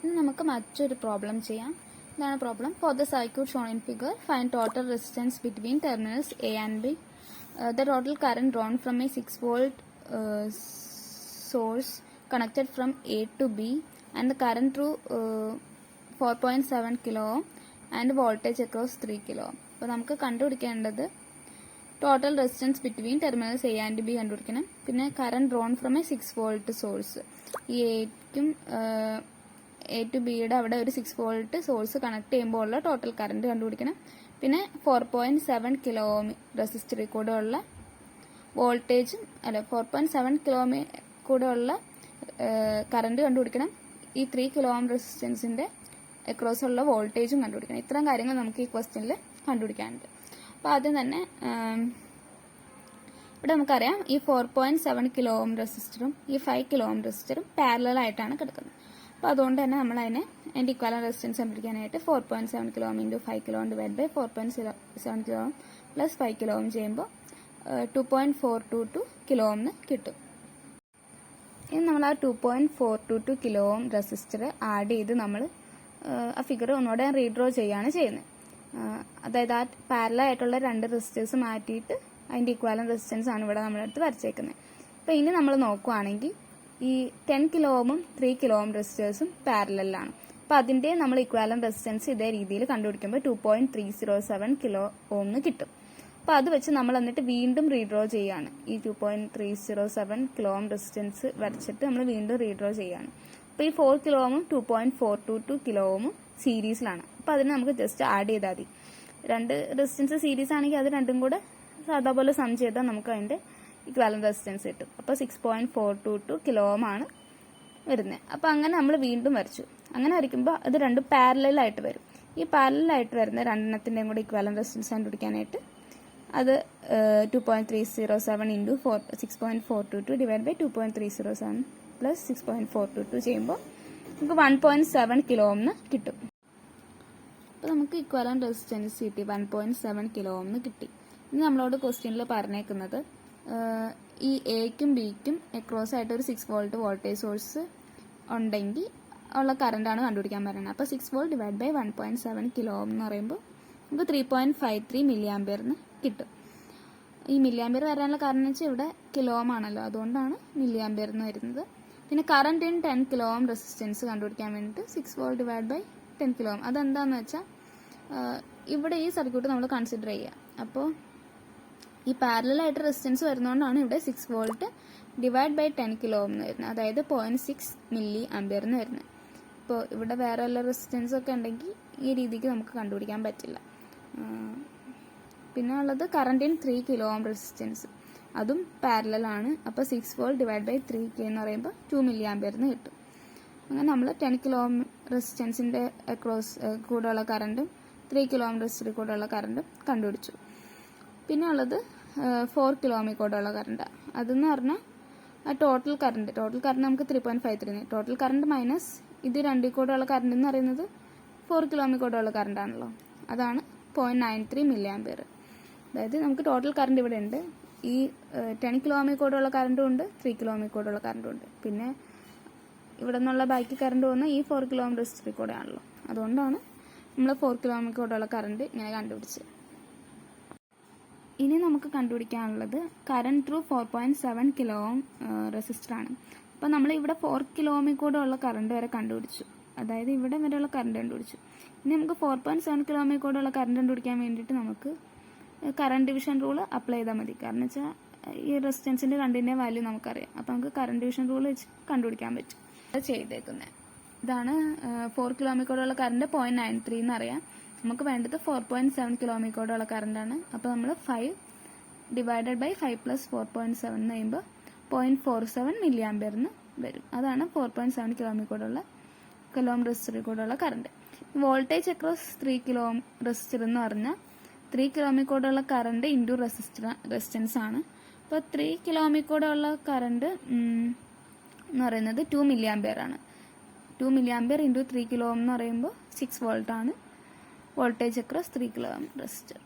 ഇനി നമുക്ക് മറ്റൊരു പ്രോബ്ലം ചെയ്യാം. ഇതാണ് problem. For the circuit shown in figure find total resistance between terminals A and B. The total current drawn from a 6 volt source connected from A to B and the current through 4.7 kilo ohm and voltage across 3 kilo ohm. അപ്പോൾ നമുക്ക് കണ്ടുപിടിക്കേണ്ടത് total resistance between terminals A and B കണ്ടുപിടിക്കണം. പിന്നെ current drawn from A 6 volt source. ഈ എയ്ക്കും A to ബിയുടെ അവിടെ ഒരു 6 volt source connect ചെയ്യുമ്പോൾ ഉള്ള ടോട്ടൽ കറണ്ട് കണ്ടുപിടിക്കണം. പിന്നെ 4.7 കിലോ ഓം റെസിസ്റ്ററിൽ കൂടെ ഉള്ള വോൾട്ടേജും 4.7 കിലോ ഓം കൂടെ ഉള്ള കറണ്ട് കണ്ടുപിടിക്കണം. ഈ 3 കിലോ ഓം റെസിസ്റ്റൻസിന്റെ അക്രോസ് ഉള്ള വോൾട്ടേജും കണ്ടുപിടിക്കണം. ഇത്രയും കാര്യങ്ങൾ നമുക്ക് ഈ ക്വസ്റ്റ്യനിൽ കണ്ടുപിടിക്കാനുണ്ട്. അപ്പോൾ ആദ്യം തന്നെ ഇവിടെ നമുക്കറിയാം ഈ 4.7 കിലോ ഓം റെസിസ്റ്ററും ഈ 5 കിലോ ഓം റെസിസ്റ്ററും പാരലൽ ആയിട്ടാണ് കിടക്കുന്നത്. അപ്പോൾ അതുകൊണ്ട് തന്നെ നമ്മൾ അതിനെ അതിൻ്റെ ഇക്വാലന്റ് റെസിസ്റ്റൻസ് കണ്ടുപിടിക്കാനായിട്ട് 4.7 kilo ohm into 5 kilo ohm divide by 4.7 kilo ohm plus 5 kilo ohm ചെയ്യുമ്പോൾ 2.422 കിലോ ഓം കിട്ടും. ഇനി നമ്മൾ ആ 2.422 കിലോ ഓം റെസിസ്റ്റർ ആഡ് ചെയ്ത് നമ്മൾ ആ ഫിഗർ ഒന്നുകൂടെ റീഡ്രോ ചെയ്യുകയാണ് ചെയ്യുന്നത്. അതായത് ആ പാരലൽ ആയിട്ടുള്ള രണ്ട് റെസിസ്റ്റേഴ്സ് മാറ്റിയിട്ട് അതിൻ്റെ ഇക്വാലന്റ് റെസിസ്റ്റൻസ് ആണ് ഇവിടെ നമ്മുടെ അടുത്ത് വരച്ചേക്കുന്നത്. അപ്പോൾ ഇനി നമ്മൾ നോക്കുവാണെങ്കിൽ ഈ 10 കിലോ ഓമും 3 കിലോ ഓം റെസിസ്റ്റേഴ്സും പാരലലാണ്. അപ്പോൾ അതിൻ്റെ നമ്മൾ ഇക്വാലന്റ് റെസിസ്റ്റൻസ് ഇതേ രീതിയിൽ കണ്ടുപിടിക്കുമ്പോൾ 2.307 കിലോ ഓം കിട്ടും. അപ്പോൾ അത് വെച്ച് നമ്മൾ എന്നിട്ട് വീണ്ടും റീഡ്രോ ചെയ്യുകയാണ്. ഈ 2.307 കിലോ ഓം റെസിസ്റ്റൻസ് വരച്ചിട്ട് നമ്മൾ വീണ്ടും റീഡ്രോ ചെയ്യുകയാണ്. അപ്പോൾ ഈ 4 കിലോ ഓമും 2.422 കിലോ ഓമും സീരീസിലാണ്. അപ്പോൾ അതിന് നമുക്ക് ജസ്റ്റ് ആഡ് ചെയ്താൽ മതി. രണ്ട് റെസിസ്റ്റൻസ് സീരീസ് ആണെങ്കിൽ അത് രണ്ടും കൂടെ സാധാ പോലെ സം ചെയ്താൽ നമുക്ക് അതിൻ്റെ ഇക്വാലന്റ് റെസിസ്റ്റൻസ് കിട്ടും. അപ്പോൾ 6.422 കിലോ ഓം ആണ് വരുന്നത്. അപ്പോൾ അങ്ങനെ നമ്മൾ വീണ്ടും വരച്ചു. അങ്ങനെ വരയ്ക്കുമ്പോൾ അത് രണ്ടും പാരലലായിട്ട് വരും. ഈ പാരലലായിട്ട് വരുന്ന രണ്ടെണ്ണത്തിൻ്റെയും കൂടെ ഇക്വാലന്റ് റെസിസ്റ്റൻസ് കണ്ടുപിടിക്കാനായിട്ട് അത് 2.307 ഇൻറ്റു 6.422 ഡിവൈഡ് ബൈ 2.307 പ്ലസ് 6.422 ചെയ്യുമ്പോൾ നമുക്ക് 1.7 കിലോ ഓം കിട്ടും. അപ്പോൾ നമുക്ക് ഇക്വാലന്റ് റെസിസ്റ്റൻസ് കിട്ടി 1.7 കിലോ ഓം കിട്ടി. ഇനി നമ്മളോട് ക്വസ്റ്റ്യനിൽ പറഞ്ഞേക്കുന്നത് ഈ എക്കും ബിക്കും അക്രോസ് ആയിട്ട് ഒരു 6 വോൾട്ട് വോൾട്ടേജ് സോഴ്സ് ഉണ്ടെങ്കിൽ ഉള്ള കറണ്ടാണ് കണ്ടുപിടിക്കാൻ പറയുന്നത്. അപ്പോൾ 6 volt divide by 1.7 kilo ohm എന്ന് പറയുമ്പോൾ നമുക്ക് 3.53 മില്ലി ആംപിയറിന് കിട്ടും. ഈ മില്ലി ആംപിയർ വരാനുള്ള കാരണം എന്ന് വെച്ചാൽ ഇവിടെ കിലോ ഓം ആണല്ലോ, അതുകൊണ്ടാണ് മില്ലി ആംപിയർ എന്ന് വരുന്നത്. പിന്നെ current in 10 kilo ohm resistance കണ്ടുപിടിക്കാൻ വേണ്ടിയിട്ട് 6 volt divide by 10 kilo ohm. അതെന്താണെന്ന് വെച്ചാൽ ഇവിടെ ഈ സർക്യൂട്ട് നമ്മൾ കൺസിഡർ ചെയ്യുക. അപ്പോൾ ഈ പാരലലായിട്ട് റെസിസ്റ്റൻസ് വരുന്നതുകൊണ്ടാണ് ഇവിടെ 6 volt divide by 10 kilo ohm എന്ന് വരുന്നത്. അതായത് 0.6 മില്ലി ആംപിയർ എന്ന് വരുന്നത്. ഇപ്പോൾ ഇവിടെ വേറെ വല്ല റെസിസ്റ്റൻസ് ഒക്കെ ഉണ്ടെങ്കിൽ ഈ രീതിക്ക് നമുക്ക് കണ്ടുപിടിക്കാൻ പറ്റില്ല. പിന്നെ ഉള്ളത് current in 3 kilo ohm resistance, അതും പാരലലാണ്. അപ്പോൾ 6 വോൾട്ട് ഡിവൈഡ് ബൈ 3K എന്ന് പറയുമ്പോൾ 2 മില്ലി ആംപിയറിന് കിട്ടും. അങ്ങനെ നമ്മൾ 10 കിലോ ഓം റെസിസ്റ്റൻസിൻ്റെ അക്രോസ് കൂടെയുള്ള കറണ്ടും 3 കിലോ ഓം റെസിസ്റ്ററിൽ കൂടെയുള്ള കറണ്ടും കണ്ടുപിടിച്ചു. പിന്നെ ഉള്ളത് 4 കിലോ ഓമിൽ കൂടെയുള്ള കറണ്ട്. അതെന്ന് പറഞ്ഞാൽ ടോട്ടൽ കറണ്ട് നമുക്ക് 3.53. ടോട്ടൽ കറണ്ട് മൈനസ് ഇത് രണ്ടിൽ കൂടെയുള്ള കറണ്ട് എന്ന് പറയുന്നത് 4 കിലോ ഓമിൽ കൂടെയുള്ള കറണ്ടാണല്ലോ, അതാണ് 0.93 മില്ലി ആംപിയർ. അതായത് നമുക്ക് ടോട്ടൽ കറണ്ട് ഇവിടെ ഉണ്ട്. ഈ 10 കിലോ ഓമിൽ കൂടെയുള്ള കറണ്ടും ഉണ്ട്, 3 കിലോ ഓമിൽ കൂടെയുള്ള കറണ്ടും ഉണ്ട്. പിന്നെ ഇവിടെ നിന്നുള്ള ബാക്കി കറണ്ട് വന്ന് ഈ 4 കിലോ ഓം റെസിസ്റ്ററിൽ കൂടെ ആണല്ലോ, അതുകൊണ്ടാണ് നമ്മൾ 4 കിലോ ഓമിൽ കൂടെയുള്ള കറണ്ട് ഇങ്ങനെ കണ്ടുപിടിച്ചത്. ഇനി നമുക്ക് കണ്ടുപിടിക്കാനുള്ളത് കറണ്ട് ത്രൂ 4.7 കിലോ ഓം റെസിസ്റ്ററാണ്. അപ്പോൾ നമ്മൾ ഇവിടെ 4 കിലോ ഓമിൽ കൂടെ ഉള്ള കറണ്ട് വരെ കണ്ടുപിടിച്ചു. അതായത് ഇവിടെ വരെയുള്ള കറണ്ട് കണ്ടുപിടിച്ചു. ഇനി നമുക്ക് 4.7 കിലോ ഓമിൽ കൂടെ ഉള്ള കറണ്ട് കണ്ടുപിടിക്കാൻ വേണ്ടിയിട്ട് നമുക്ക് കറണ്ട് ഡിവിഷൻ റൂൾ അപ്ലൈ ചെയ്താൽ മതി. കാരണം വെച്ചാൽ ഈ റെസിസ്റ്റൻസിൻ്റെ രണ്ടിൻ്റെ വാല്യൂ നമുക്കറിയാം. അപ്പോൾ നമുക്ക് കറണ്ട് ഡിവിഷൻ റൂൾ വെച്ച് കണ്ടുപിടിക്കാൻ പറ്റും. അത് ചെയ്തേക്കുന്നത് ഇതാണ്. 4 കിലോ ഓമിൽ കൂടെ ഉള്ള കറണ്ട് 0.93 എന്നറിയാം. നമുക്ക് വേണ്ടത് 4.7 കിലോ ഓമിൽ കൂടെ ഉള്ള കറണ്ടാണ്. അപ്പോൾ നമ്മൾ 5 ഡിവൈഡഡ് ബൈ 5 പ്ലസ് 4.7 എന്ന് ചെയ്യുമ്പോൾ 0.47 മില്ലി ആംപിയറിന് വരും. അതാണ് 4.7 കിലോ ഓമിൽ കൂടെ ഉള്ള കിലോ ഓം റെസിസ്റ്ററിൽ കൂടെ ഉള്ള current. Voltage across 3 kilo ohm resistor എന്ന് പറഞ്ഞാൽ 3 കിലോ ഓമിൽ കൂടെ ഉള്ള കറണ്ട് ഇൻറ്റു റെസിസ്റ്റൻസ് ആണ്. അപ്പോൾ 3 കിലോ ഓമിൽ കൂടെ ഉള്ള കറണ്ട് എന്ന് പറയുന്നത് 2 മില്ലി ആംപിയർ ആണ്. 2 milli ampere into 3 kilo ohm എന്ന് പറയുമ്പോൾ 6 വോൾട്ട് ആണ് voltage across 3 kilo ohm resistor.